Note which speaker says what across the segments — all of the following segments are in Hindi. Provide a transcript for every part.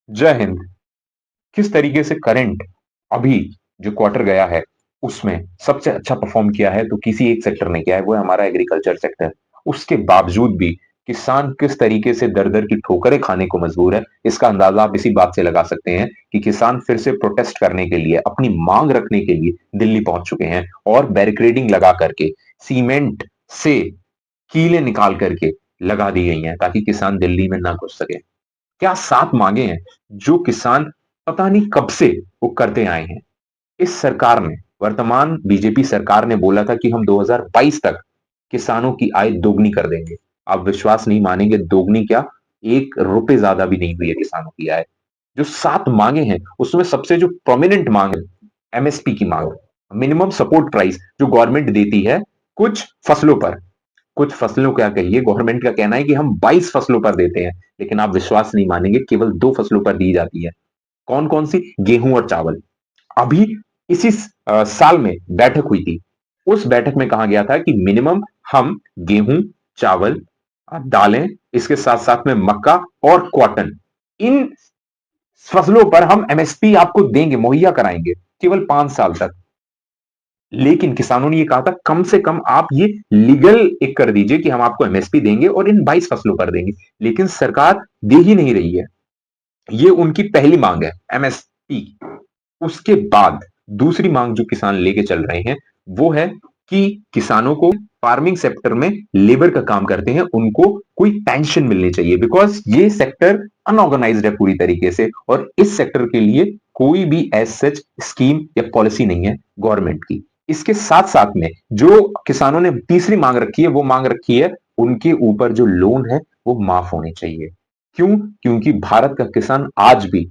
Speaker 1: जय हिंद। किस तरीके से करंट अभी जो क्वार्टर गया है उसमें सबसे अच्छा परफॉर्म किया है तो किसी एक सेक्टर ने किया है, वो है हमारा एग्रीकल्चर सेक्टर। उसके बावजूद भी किसान किस तरीके से दर दर की ठोकरें खाने को मजबूर है, इसका अंदाजा आप इसी बात से लगा सकते हैं कि किसान फिर से प्रोटेस्ट करने के लिए, अपनी मांग रखने के लिए दिल्ली पहुंच चुके हैं और बैरिकेडिंग लगा करके, सीमेंट से कीलें निकाल करके लगा दी गई हैं ताकि किसान दिल्ली में ना घुस सके। क्या 7 मांगे हैं जो किसान पता नहीं कब से वो करते आए हैं। इस सरकार ने, वर्तमान बीजेपी सरकार ने बोला था कि हम 2022 तक किसानों की आय दोगुनी कर देंगे। आप विश्वास नहीं मानेंगे, दोगुनी क्या, 1 रुपए ज्यादा भी नहीं हुई है किसानों की आय। जो 7 मांगे हैं उसमें सबसे जो प्रोमिनेंट मांग है, एमएसपी की मांग, मिनिमम सपोर्ट प्राइस जो गवर्नमेंट देती है कुछ फसलों पर। कुछ फसलों का कहिए, गवर्नमेंट का कहना है कि हम 22 फसलों पर देते हैं, लेकिन आप विश्वास नहीं मानेंगे, केवल 2 फसलों पर दी जाती है। कौन कौन सी? गेहूं और चावल। अभी इसी साल में बैठक हुई थी। उस बैठक में कहा गया था कि मिनिमम हम गेहूं, चावल, दालें, इसके साथ साथ में मक्का और कॉटन, इन फसलों पर हम एमएसपी आपको देंगे, मुहैया कराएंगे केवल 5 साल तक। लेकिन किसानों ने ये कहा था कम से कम आप ये लीगल एक कर दीजिए कि हम आपको एमएसपी देंगे और इन 22 फसलों पर देंगे। लेकिन सरकार दे ही नहीं रही है। ये उनकी पहली मांग है, एमएसपी। उसके बाद दूसरी मांग जो किसान लेके चल रहे हैं वो है कि किसानों को, फार्मिंग सेक्टर में लेबर का काम करते हैं, उनको कोई पेंशन मिलनी चाहिए, बिकॉज ये सेक्टर अनऑर्गेनाइज्ड है पूरी तरीके से और इस सेक्टर के लिए कोई भी एज सच स्कीम या पॉलिसी नहीं है गवर्नमेंट की। इसके साथ साथ में जो किसानों ने तीसरी मांग रखी है, वो मांग रखी है उनके ऊपर जो लोन है वो माफ होने चाहिए। क्यों? क्योंकि भारत का किसान आज भी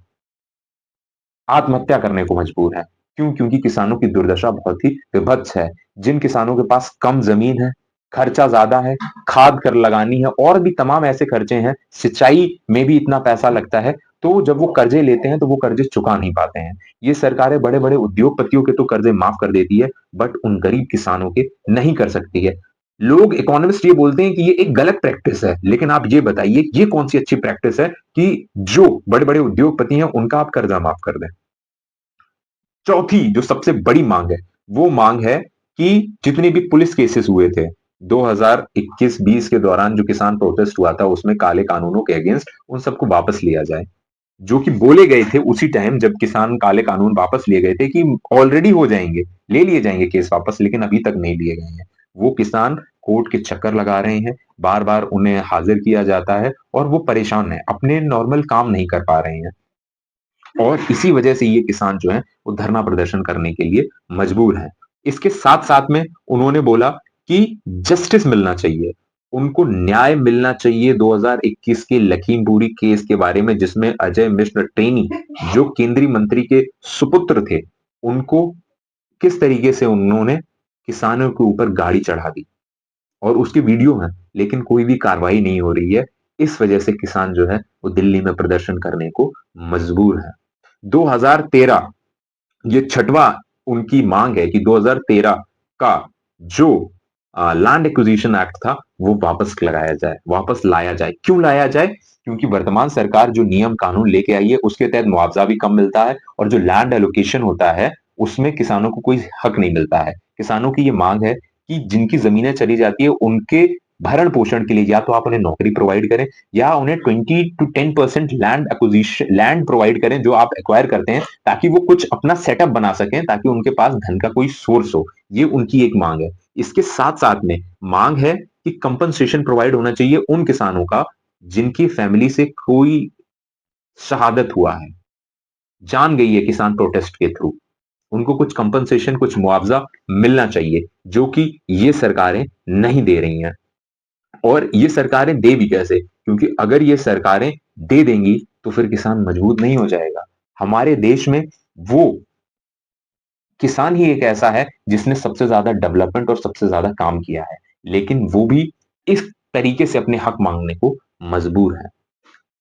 Speaker 1: आत्महत्या करने को मजबूर है। क्यों? क्योंकि किसानों की दुर्दशा बहुत ही विभत्स है। जिन किसानों के पास कम जमीन है, खर्चा ज्यादा है, खाद कर लगानी है और भी तमाम ऐसे खर्चे हैं, सिंचाई में भी इतना पैसा लगता है, तो जब वो कर्जे लेते हैं तो वो कर्जे चुका नहीं पाते हैं। ये सरकारें बड़े बड़े उद्योगपतियों के तो कर्जे माफ कर देती है, बट उन गरीब किसानों के नहीं कर सकती है। लोग, इकोनॉमिस्ट, ये बोलते हैं कि ये एक गलत प्रैक्टिस है, लेकिन आप ये बताइए ये कौन सी अच्छी प्रैक्टिस है कि जो बड़े बड़े उद्योगपति हैं उनका आप कर्जा माफ कर दें। चौथी जो सबसे बड़ी मांग है वो मांग है कि जितने भी पुलिस केसेस हुए थे 2021-20 के दौरान, जो किसान प्रोटेस्ट हुआ था उसमें काले कानूनों के अगेंस्ट, उन सबको वापस लिया जाए। जो कि बोले गए थे उसी टाइम जब किसान काले कानून वापस लिए गए थे कि ऑलरेडी हो जाएंगे, ले लिए जाएंगे केस वापस, लेकिन अभी तक नहीं लिए गए हैं। वो किसान कोर्ट के चक्कर लगा रहे हैं, बार बार उन्हें हाजिर किया जाता है और वो परेशान है, अपने नॉर्मल काम नहीं कर पा रहे हैं। और इसी वजह से ये किसान जो है वो धरना प्रदर्शन करने के लिए मजबूर हैं। इसके साथ साथ में उन्होंने बोला कि जस्टिस मिलना चाहिए, उनको न्याय मिलना चाहिए 2021 के लखीमपुरी केस के बारे में, जिसमें अजय मिश्र टेनी जो केंद्रीय मंत्री के सुपुत्र थे, उनको किस तरीके से उन्होंने किसानों के ऊपर गाड़ी चढ़ा दी और उसकी वीडियो है, लेकिन कोई भी कार्रवाई नहीं हो रही है। इस वजह से किसान जो है वो दिल्ली में प्रदर्शन करने को मजबूर है। 2013, ये छठवां उनकी मांग है कि 2013 का जो लैंड एक्विजिशन एक्ट था वो वापस लगाया जाए, वापस लाया जाए। क्यों लाया जाए? क्योंकि वर्तमान सरकार जो नियम कानून लेके आई है उसके तहत मुआवजा भी कम मिलता है और जो लैंड एलोकेशन होता है उसमें किसानों को कोई हक नहीं मिलता है। किसानों की ये मांग है कि जिनकी जमीनें चली जाती है उनके भरण पोषण के लिए या तो आप उन्हें नौकरी प्रोवाइड करें या उन्हें 20 to 10% land acquisition, land provide करें जो आप एक्वायर करते हैं, ताकि वो कुछ अपना सेटअप बना सकें, ताकि उनके पास धन का कोई सोर्स हो। ये उनकी एक मांग है। इसके साथ साथ में मांग है कि कंपनसेशन प्रोवाइड होना चाहिए उन किसानों का जिनकी फैमिली से कोई शहादत हुआ है, जान गई है किसान प्रोटेस्ट के थ्रू। उनको कुछ कंपनसेशन, कुछ मुआवजा मिलना चाहिए, जो कि ये सरकारें नहीं दे रही हैं। और ये सरकारें दे भी कैसे? क्योंकि अगर ये सरकारें दे देंगी तो फिर किसान मजबूत नहीं हो जाएगा। हमारे देश में वो किसान ही एक ऐसा है जिसने सबसे ज्यादा डेवलपमेंट और सबसे ज्यादा काम किया है, लेकिन वो भी इस तरीके से अपने हक मांगने को मजबूर है।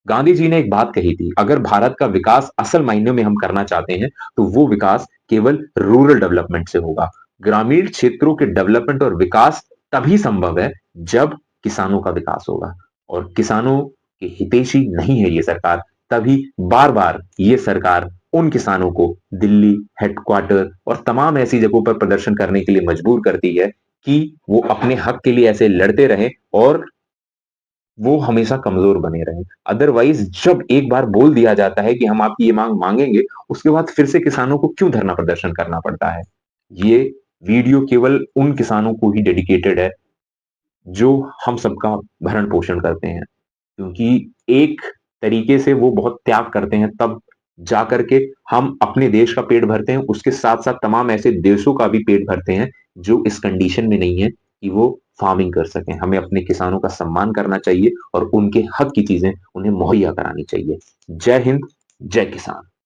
Speaker 1: गांधी जी ने एक बात कही थी, अगर भारत का विकास असल मायने में हम करना चाहते हैं तो वो विकास केवल रूरल डेवलपमेंट से होगा। ग्रामीण क्षेत्रों के डेवलपमेंट और विकास तभी संभव है जब किसानों का विकास होगा, और किसानों के हितैषी नहीं है ये सरकार। तभी बार-बार ये सरकार उन किसानों को दिल्ली, हेडक्वार्टर और तमाम ऐसी जगहों पर प्रदर्शन करने के लिए मजबूर करती है कि वो अपने हक के लिए ऐसे लड़ते रहें और वो हमेशा कमज़ोर बने रहें। अदरवाइज़ जब एक बार बोल दिया जाता है कि हम आपकी ये माँग माँगेंगे, उसके बाद फिर से किसानों को क्यों धरना प्रदर्शन करना पड़ता है? ये वीडियो केवल उन किसानों को ही डेडिकेटेड है, जो हम सबका भरण-पोषण करते हैं। क्योंकि एक तरीके से वो बहुत त्याग करते हैं, तब जाकर के हम अपने देश का पेट भरते हैं, उसके साथ-साथ तमाम ऐसे देशों का भी पेट भरते हैं, जो इस कंडीशन में नहीं है कि वो फार्मिंग कर सकें। हमें अपने किसानों का सम्मान करना चाहिए और उनके हक की चीज़ें उन्हें मुहैया करानी चाहिए। जय हिंद, जय किसान।